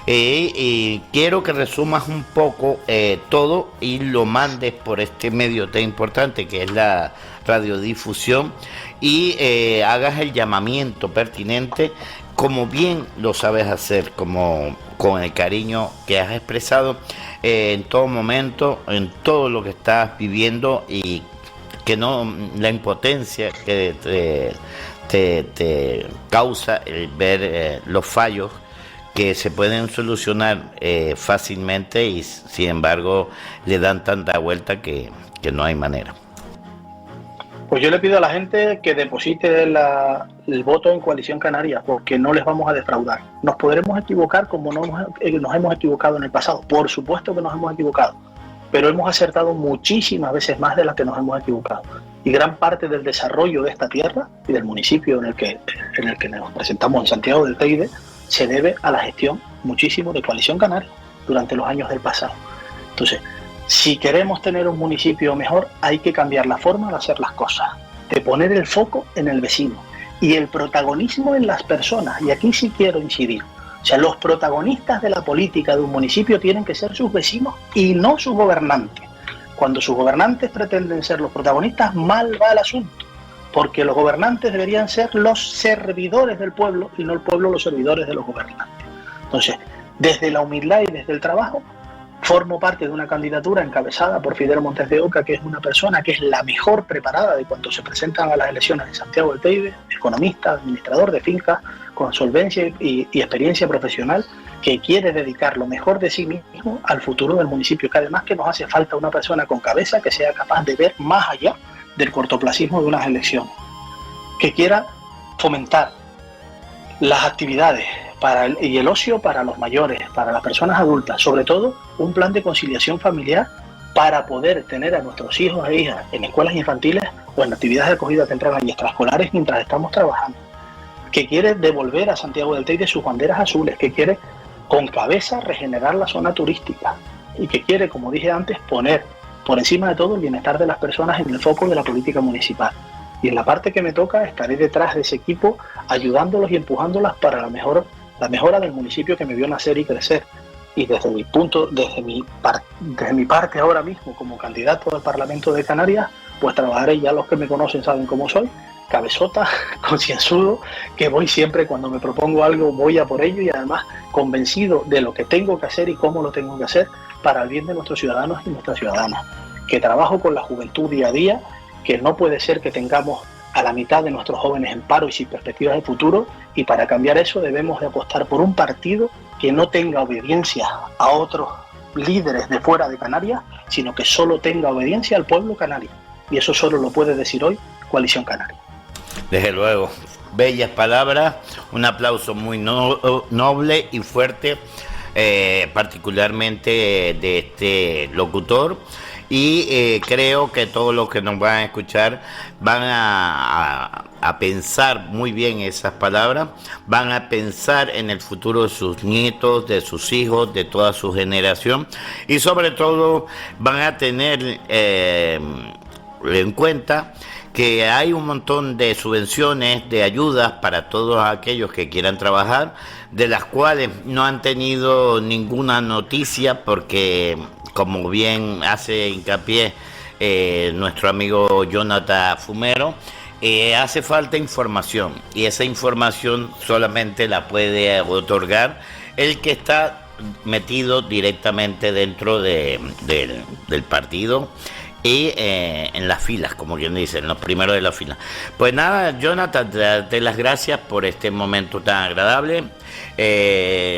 Y quiero que resumas un poco todo y lo mandes por este medio tan importante que es la radiodifusión, y hagas el llamamiento pertinente, como bien lo sabes hacer, como con el cariño que has expresado en todo momento, en todo lo que estás viviendo, y que no la impotencia que te causa el ver los fallos que se pueden solucionar fácilmente, y sin embargo le dan tanta vuelta que no hay manera. Pues yo le pido a la gente que deposite el voto en Coalición Canaria, porque no les vamos a defraudar. Nos podremos equivocar como nos hemos equivocado en el pasado. Por supuesto que nos hemos equivocado, pero hemos acertado muchísimas veces más de las que nos hemos equivocado. Y gran parte del desarrollo de esta tierra y del municipio en el que nos presentamos en Santiago del Teide se debe a la gestión muchísimo de Coalición Canaria durante los años del pasado. Entonces, si queremos tener un municipio mejor, hay que cambiar la forma de hacer las cosas, de poner el foco en el vecino y el protagonismo en las personas. Y aquí sí quiero incidir. O sea, los protagonistas de la política de un municipio tienen que ser sus vecinos y no sus gobernantes. Cuando sus gobernantes pretenden ser los protagonistas, mal va el asunto, porque los gobernantes deberían ser los servidores del pueblo y no el pueblo los servidores de los gobernantes. Entonces, desde la humildad y desde el trabajo, formo parte de una candidatura encabezada por Fidel Montes de Oca, que es una persona que es la mejor preparada de cuantos se presentan a las elecciones de Santiago del Teide, economista, administrador de fincas, con solvencia y experiencia profesional, que quiere dedicar lo mejor de sí mismo al futuro del municipio, que además que nos hace falta una persona con cabeza que sea capaz de ver más allá del cortoplacismo de unas elecciones, que quiera fomentar las actividades y el ocio para los mayores, para las personas adultas, sobre todo un plan de conciliación familiar para poder tener a nuestros hijos e hijas en escuelas infantiles o en actividades de acogida temprana y extraescolares mientras estamos trabajando, que quiere devolver a Santiago del Teide sus banderas azules, que quiere con cabeza regenerar la zona turística y que quiere, como dije antes, poner por encima de todo el bienestar de las personas en el foco de la política municipal. Y en la parte que me toca estaré detrás de ese equipo ayudándolos y empujándolas para la mejora del municipio que me vio nacer y crecer. Y desde mi parte ahora mismo como candidato al Parlamento de Canarias, pues trabajaré, ya los que me conocen saben cómo soy, cabezota, concienzudo, que voy siempre cuando me propongo algo, voy a por ello y además convencido de lo que tengo que hacer y cómo lo tengo que hacer para el bien de nuestros ciudadanos y nuestras ciudadanas. Que trabajo con la juventud día a día, que no puede ser que tengamos a la mitad de nuestros jóvenes en paro y sin perspectivas de futuro, y para cambiar eso debemos de apostar por un partido que no tenga obediencia a otros líderes de fuera de Canarias, sino que solo tenga obediencia al pueblo canario. Y eso solo lo puede decir hoy Coalición Canaria. Desde luego, bellas palabras, un aplauso muy noble y fuerte, particularmente de este locutor. Y creo que todos los que nos van a escuchar van a pensar muy bien esas palabras, van a pensar en el futuro de sus nietos, de sus hijos, de toda su generación, y sobre todo van a tener en cuenta que hay un montón de subvenciones, de ayudas para todos aquellos que quieran trabajar, de las cuales no han tenido ninguna noticia porque, como bien hace hincapié nuestro amigo Jonathan Fumero, hace falta información, y esa información solamente la puede otorgar el que está metido directamente dentro del partido y en las filas, como quien dice, en los primeros de la fila. Pues nada, Jonathan, te doy las gracias por este momento tan agradable.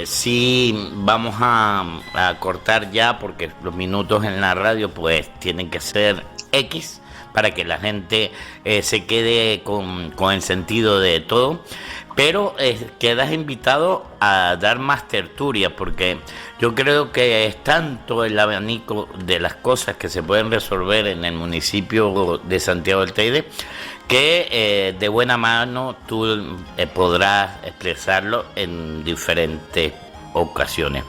Sí, vamos a cortar ya porque los minutos en la radio pues tienen que ser X para que la gente se quede con el sentido de todo. Pero quedas invitado a dar más tertulia, porque yo creo que es tanto el abanico de las cosas que se pueden resolver en el municipio de Santiago del Teide, que de buena mano tú podrás expresarlo en diferentes ocasiones.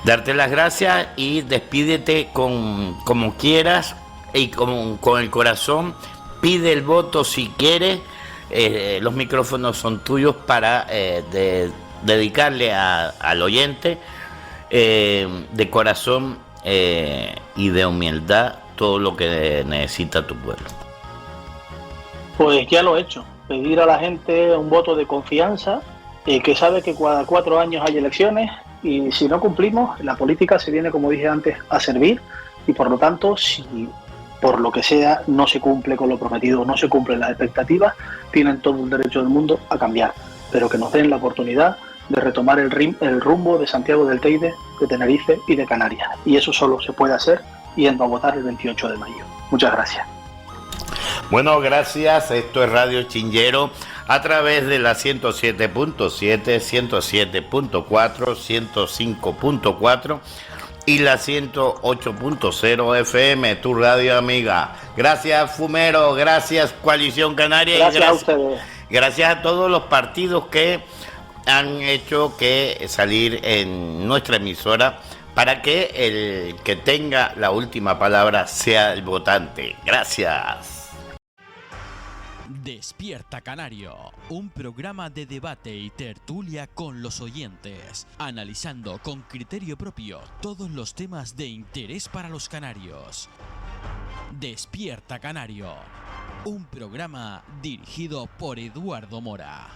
Darte las gracias y despídete como quieras y con el corazón. Pide el voto si quieres. Los micrófonos son tuyos para dedicarle al oyente de corazón y de humildad todo lo que necesita tu pueblo. Pues ya lo he hecho, pedir a la gente un voto de confianza, que sabe que cada 4 años hay elecciones y si no cumplimos, la política se viene, como dije antes, a servir, y por lo tanto, si por lo que sea no se cumple con lo prometido, no se cumplen las expectativas, tienen todo el derecho del mundo a cambiar, pero que nos den la oportunidad de retomar el rumbo de Santiago del Teide, de Tenerife y de Canarias, y eso solo se puede hacer yendo a votar el 28 de mayo. Muchas gracias. Bueno, gracias. Esto es Radio Chinchero a través de la 107.7, 107.4, 105.4 y la 108.0 FM, tu radio amiga. Gracias, Fumero, gracias, Coalición Canaria. Gracias a ustedes. Gracias a todos los partidos que han hecho que salir en nuestra emisora para que el que tenga la última palabra sea el votante. Gracias. Despierta Canario, un programa de debate y tertulia con los oyentes, analizando con criterio propio todos los temas de interés para los canarios. Despierta Canario, un programa dirigido por Eduardo Mora.